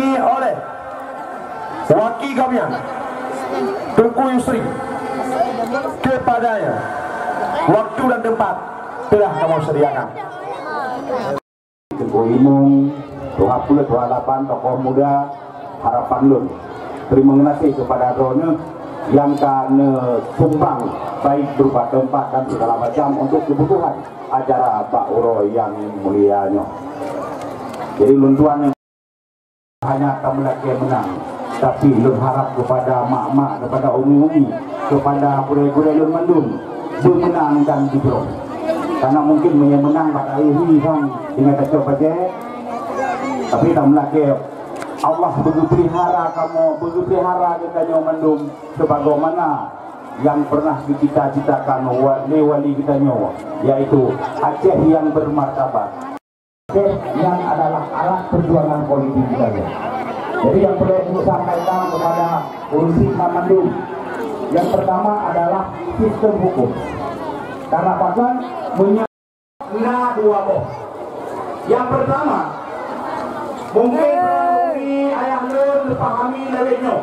oleh wakil kami Tengku Yusri kepadanya waktu dan tempat telah kamu sediakan. Tengku Imung 20-28 tokoh muda harapan lun. Terima kasih kepada drone yang kena sumbang baik berupa tempat dan segala macam untuk kebutuhan acara Pak Uro yang mulianya. Jadi luntuan yang hanya kamu lagi menang, tapi lun harap kepada mak-mak, kepada umi-umi, kepada gure-gure lun mendung bermenang dan diberong. Karena mungkin menang pada ini kan dengan kacau aja, tapi kamu lagi Allah berpelihara kamu, berpelihara kita nyawa mendung sebagaimana yang pernah dicita-citakan wali-wali kita nyawa, yaitu Aceh yang bermartabat, Aceh yang adalah alat perjuangan politik kita. Jadi yang perlu saya sampaikan kepada urusi Mendung, yang pertama adalah sistem hukum. Karena bahkan punya dua boh. Yang pertama, mungkin ayah lun pahami lewetnya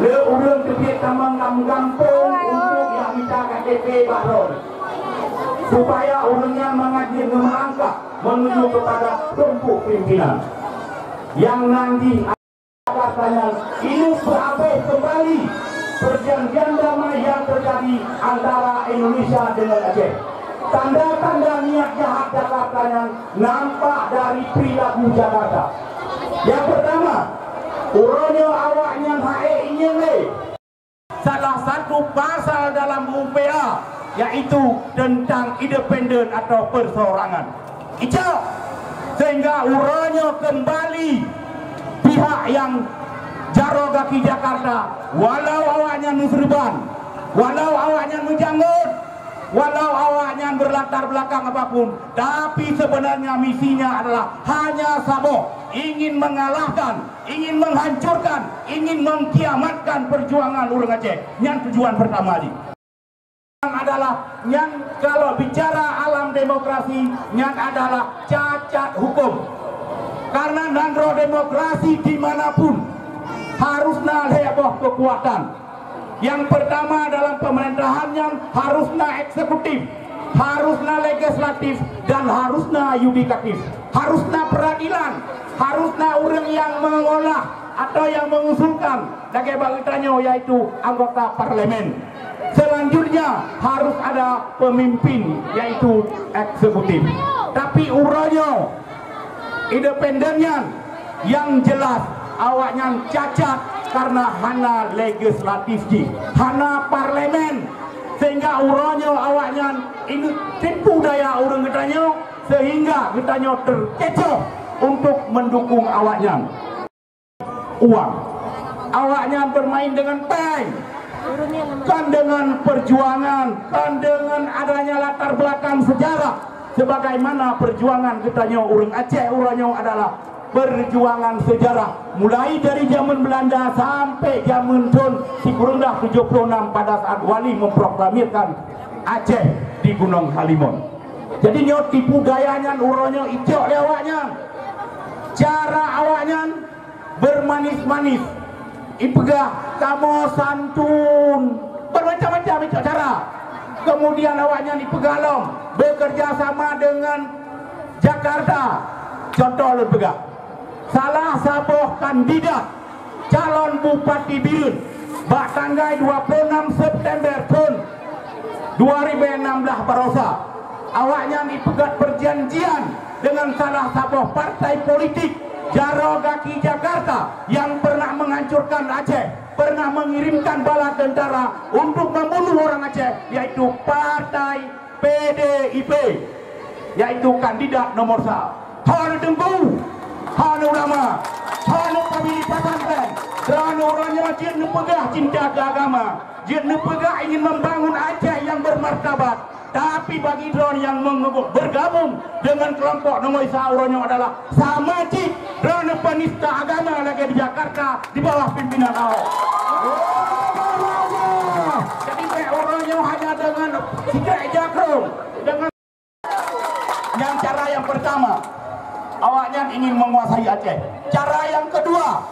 le urang tepiat tamang kampung untuk yang minta KTP baron supaya orangnya mengaji melangkah menuju kepada tumpuk pimpinan yang nanti katanya ini berabai kembali perjanjian damai yang terjadi antara Indonesia dengan Aceh. Tanda-tanda niat jahat Jakarta yang nampak dari perilaku Jakarta. Yang pertama, uronyo awaknya hae inyele. Salah satu pasal dalam UPA yaitu tentang independen atau perseorangan. Icau sehingga uronyo kembali pihak yang jaro kaki Jakarta, walau awaknya nusriban, walau awaknya menjanggut, walau awaknya berlatar belakang apapun, tapi sebenarnya misinya adalah hanya sabo, ingin mengalahkan, ingin menghancurkan, ingin mengkiamatkan perjuangan orang Aceh. Yang tujuan pertama ini adalah yang kalau bicara alam demokrasi, yang adalah cacat hukum. Karena nandro demokrasi dimanapun harusnya heboh kekuatan. Yang pertama dalam pemerintahan yang harusnya eksekutif, harusnya legislatif, dan harusnya yudikatif, harusnya peradilan, harusnya orang yang mengolah atau yang mengusulkan lagi bagitanya yaitu anggota parlemen. Selanjutnya harus ada pemimpin yaitu eksekutif. Tapi uronyo independennya yang jelas awaknya cacat karena hana legislatif hana parlemen, sehingga uronyo awaknya ini tipu daya orang kitanya sehingga kitanya terkecoh untuk mendukung awaknya. Uang awaknya bermain dengan peng, kan dengan perjuangan, kan dengan adanya latar belakang sejarah sebagaimana perjuangan kitanya orang Aceh uronyo adalah perjuangan sejarah mulai dari zaman Belanda sampai zaman tahun kurang dah 76 pada saat Wali memproklamirkan Aceh di Gunung Halimun. Jadi nyot tipu dayanya uronyo icok lewatnya, cara awaknya bermanis-manis, ipegah kamu santun, bermacam-macam icok cara. Kemudian awaknya dipegalong bekerja sama dengan Jakarta. Contoh lu pegah salah satu kandidat calon Bupati Birun bak tanggal 26 September tahun 2016 barosa awaknya dipegat perjanjian dengan salah satu partai politik jaro kaki Jakarta yang pernah menghancurkan Aceh, pernah mengirimkan bala tentara untuk membunuh orang Aceh, yaitu partai PDIP, yaitu kandidat nomor 1. Hanu Tengku, hanu ulama, hanu pemilih pesantren, kerana orangnya dia nepegah cinta ke agama, dia nepegah ingin membangun Aceh yang bermartabat. Tapi bagi drone yang bergabung dengan kelompok nomor 1 orangnya adalah sama cik drone penista agama lagi di Jakarta di bawah pimpinan Ahok. Jadi orangnya hanya dengan sikap jakrong, dengan yang cara yang pertama awaknya ingin menguasai Aceh. Cara yang kedua,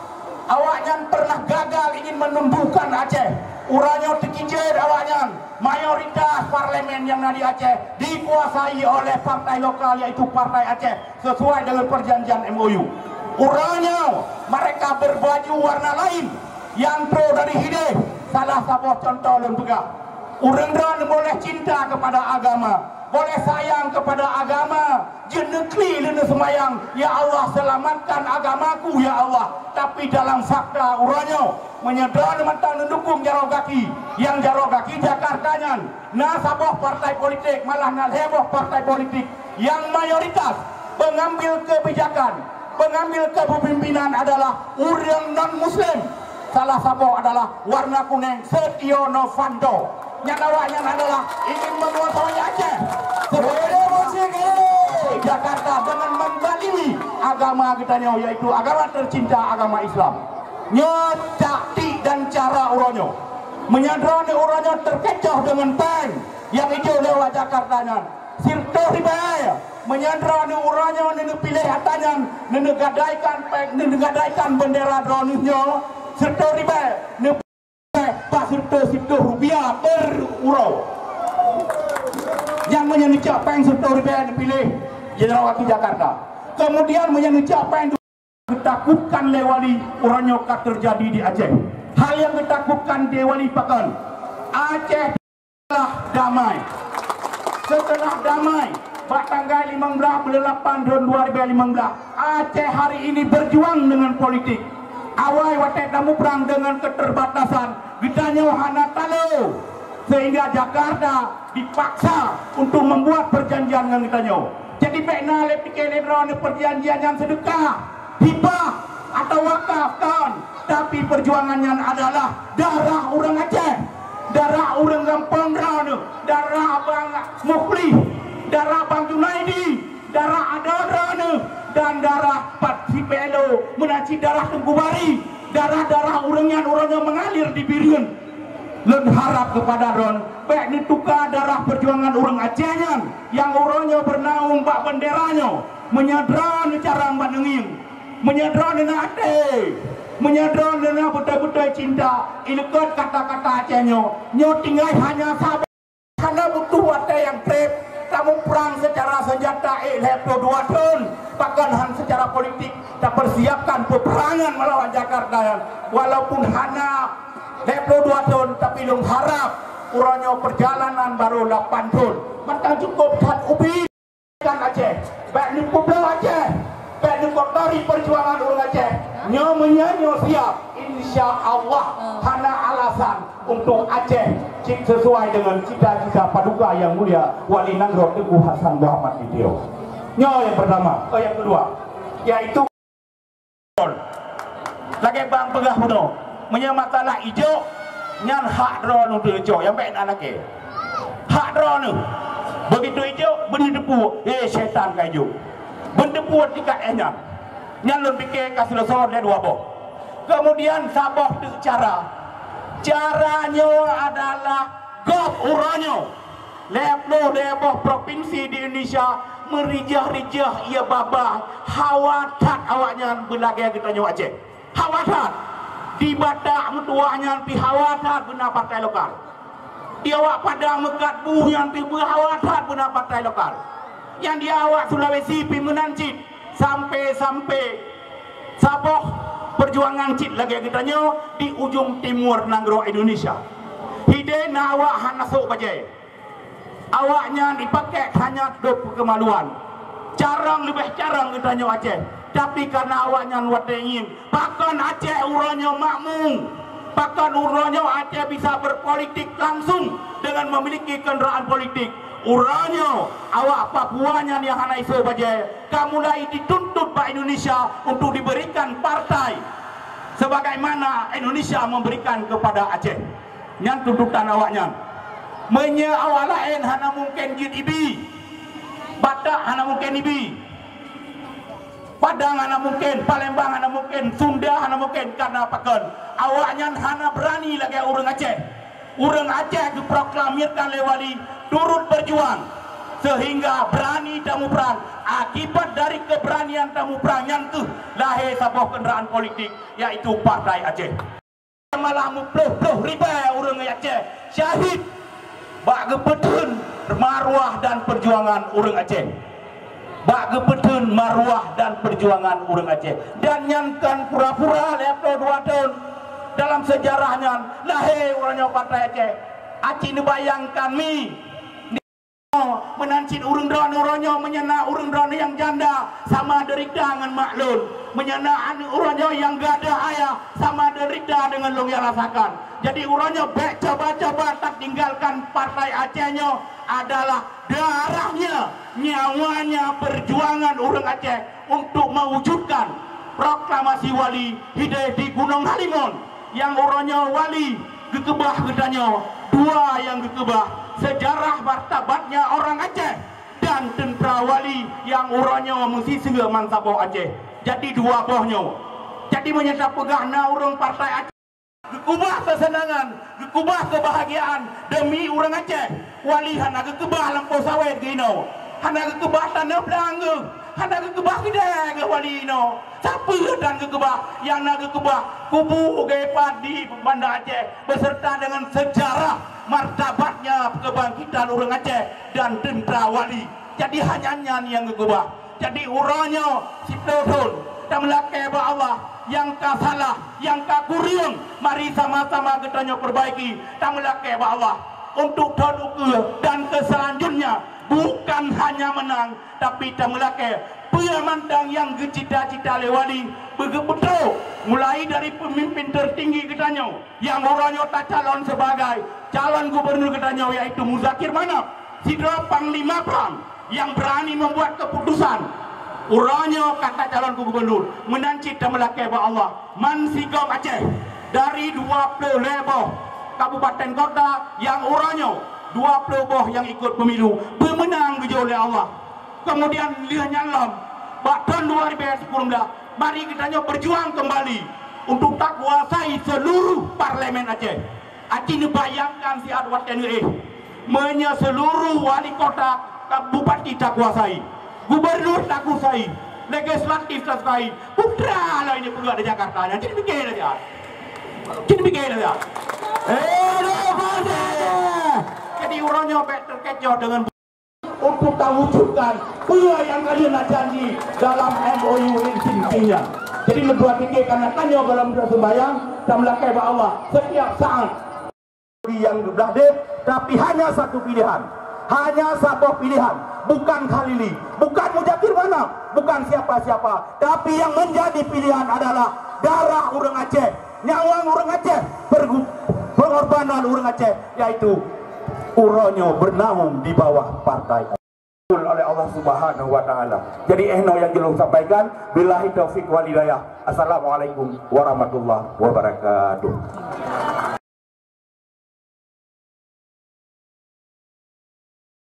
awaknya pernah gagal ingin menumbuhkan Aceh. Uranya terkijir awaknya. Mayoritas parlemen yang ada di Aceh dikuasai oleh partai lokal, yaitu Partai Aceh, sesuai dengan perjanjian MOU. Uranya mereka berbaju warna lain yang pro dari Hideh. Salah satu contoh lembaga. Urang boleh cinta kepada agama, boleh sayang kepada agama, jenekli lena semayang, ya Allah selamatkan agamaku ya Allah. Tapi dalam fakta uranya menyedar mentang mendukung Jarogaki, yang Jarogaki Jakartanya nah sabah partai politik, malah nah heboh partai politik yang mayoritas pengambil kebijakan, pengambil kepemimpinan adalah orang non muslim. Salah satu adalah warna kuning Setio Novanto. Yang awaknya adalah ingin menguasai Aceh. Jakarta dengan mendalimi agama kita yaitu agama tercinta, agama Islam. Taktik dan cara uronyo menyadarkan uronyo terkecoh dengan peng yang hijau lewat Jakartanya. Sirto ribaya menyadarkan uronyo nene pilih hatanya, nene gadaikan peng, nene gadaikan bendera dronnya. Sirto ribaya nene pasir rupiah per urau yang menyenicak peng Sirto ribaya dipilih Jenderal Wakil Jakarta. Kemudian menyenicak peng ditakutkan lewali uranyo terjadi di Aceh. Hal yang ditakutkan dewali pakan Aceh telah damai. Setelah damai tanggal 15 bulan 8 tahun 2015 Aceh hari ini berjuang dengan politik. Awal waktu kamu perang dengan keterbatasan ditanya hana talu, sehingga Jakarta dipaksa untuk membuat perjanjian dengan ditanya. Jadi pekna lepikir perjanjian yang sedekah, hibah atau wakaf kan, tapi perjuangannya adalah darah orang Aceh, darah orang Gampang Rana, darah Abang Mukhli, darah Abang Junaidi, darah Adarana, dan darah Pat Sipelo, menaci darah Tengku Bari, darah-darah orangnya mengalir di Biriun. Len harap kepada Ron, baik ditukar darah perjuangan orang Acehnya yang orangnya bernaung bak benderanya, menyadran cara bandengin, menyadran dengan hati, menyadran dengan betul-betul cinta. Ilekot kata-kata Acehnya, nyo tinggal hanya sabar karena butuh wadah yang trip. Kamu perang secara senjata lepo 2 tahun, bahkan secara politik tak persiapkan peperangan melawan Jakarta. Walaupun hanya lepo 2 tahun, tapi long harap uranyo perjalanan baru 8 tahun. Maka cukup kan ubi kan Aceh, baik ni Pulau Aceh, baik ni kotori perjuangan orang Aceh. Nyo siap, insya Allah hana alasan untuk Aceh sesuai dengan cita-cita paduka yang mulia Wali Nangro Teguh Hasan Muhammad Ditio. Yang pertama, yang kedua, yaitu lagi bang pegah puno menyamakanlah hijau nyan hak drone untuk hijau yang baik anaknya hak drone begitu hijau beri depu setan kayu berdepu tiga enyam nyan lebih kasih lesor dan dua boh. Kemudian sabah caranya adalah gop uranyo leplo deboh provinsi di Indonesia merijah-rijah ia babah hawatat awaknya belagai kita nyawa Aceh hawatat di badak mutuahnya pi hawatat benar partai lokal di awak Padang Mekat buh yang pi hawatat benar partai lokal yang di awak Sulawesi pi menancit sampai sabah perjuangan cit lagi kita nyo di ujung timur Nanggro Indonesia. Hide na awak hanasuk bajai. Awaknya dipakai hanya dop kemaluan. Lebih carang kita nyo Aceh. Tapi karena awaknya wadengin, bahkan Aceh uranyo makmum. Bahkan uranyo Aceh bisa berpolitik langsung dengan memiliki kendaraan politik. Uranyo awak Papuanya yang hana iso bajai kamulai dituntut Pak Indonesia untuk diberikan partai sebagaimana Indonesia memberikan kepada Aceh. Yang tuntutan awaknya awak lain hana mungkin GIB Batak hana mungkin IBI, Padang hana mungkin, Palembang hana mungkin, Sunda hana mungkin, karena pakan awaknya hana berani lagi orang Aceh. Orang Aceh diproklamirkan lewali turut berjuang sehingga berani tamu perang. Akibat dari keberanian tamu perang yang tu lahir sebuah kenderaan politik, yaitu Partai Aceh. Malah mupluh ribai orang Aceh syahid bak gepetun maruah dan perjuangan orang Aceh. Bak gepetun maruah dan perjuangan orang Aceh. Dan nyankan pura-pura leplo 2 tahun dalam sejarahnya lahir orangnya Partai Aceh. Aceh ni bayangkan mi menancin urang orangnya menyena urang yang janda sama derita dengan maklun, menyena urangnya yang gada ayah sama derita dengan long yang rasakan. Jadi urangnya baik coba-coba tak tinggalkan Partai Acehnya adalah darahnya, nyawanya, perjuangan orang Aceh untuk mewujudkan proklamasi wali Hidayah di Gunung Halimun yang orangnya wali gekebah gedanya, 2 yang gekebah sejarah martabatnya orang Aceh dan tentera wali yang orangnya mesti segera mansabah Aceh. Jadi 2 bohnya. Jadi menyesal pegahna orang Partai Aceh gekubah kesenangan, gekubah kebahagiaan demi orang Aceh. Wali hana gekebah lampau sawit gino, hana gekebah tanah belangga, hana gekebah gede ke wali ino. Siapa dan gekebah yang nak gekebah kubu ke padi Banda Aceh beserta dengan sejarah martabatnya kebangkitan orang Aceh dan tentera wali. Jadi hanya yang gekebah. Jadi urangnya si Todun dan melakai Allah yang ka salah, yang ka kuriung, mari sama-sama kita perbaiki dan melakai Allah untuk tahun dan keselanjutnya bukan hanya menang tapi kita melakai pemandang yang cita-cita lewali begitu mulai dari pemimpin tertinggi kitanya yang orangnya tak calon sebagai calon gubernur kitanya yaitu Muzakir Manap, Sidra Panglima Perang yang berani membuat keputusan orangnya kata calon gubernur menancit dan melakai Allah Mansigom Aceh dari 20 leboh kabupaten kota yang orangnya 20 boh yang ikut pemilu pemenang oleh Allah. Kemudian lihat nyalam tahun 2010 dah mari kita berjuang kembali untuk tak kuasai seluruh parlemen Aceh. Aceh ni bayangkan si Adwat NUE seluruh wali kota bupati tak kuasai, gubernur tak kuasai, legislatif tak kuasai, putra lah ini perlu ada Jakarta. Jadi fikir aja, jadi fikir aja. Jadi orangnya terkecoh dengan untuk wujudkan apa yang kalian nak janji dalam MOU intinya. Jadi berdua fikir karena tanya dalam sembahyang dan melakai Allah setiap saat yang berada, tapi hanya satu pilihan, hanya satu pilihan, bukan Khalili, bukan Muzakir Manap, bukan siapa-siapa, tapi yang menjadi pilihan adalah darah orang Aceh, nyawa orang Aceh, pengorbanan orang Aceh, yaitu uronyo bernaung di bawah partai oleh Allah Subhanahu wa taala. Jadi yang jelung sampaikan, billahi taufik wal hidayah. Assalamualaikum warahmatullahi wabarakatuh.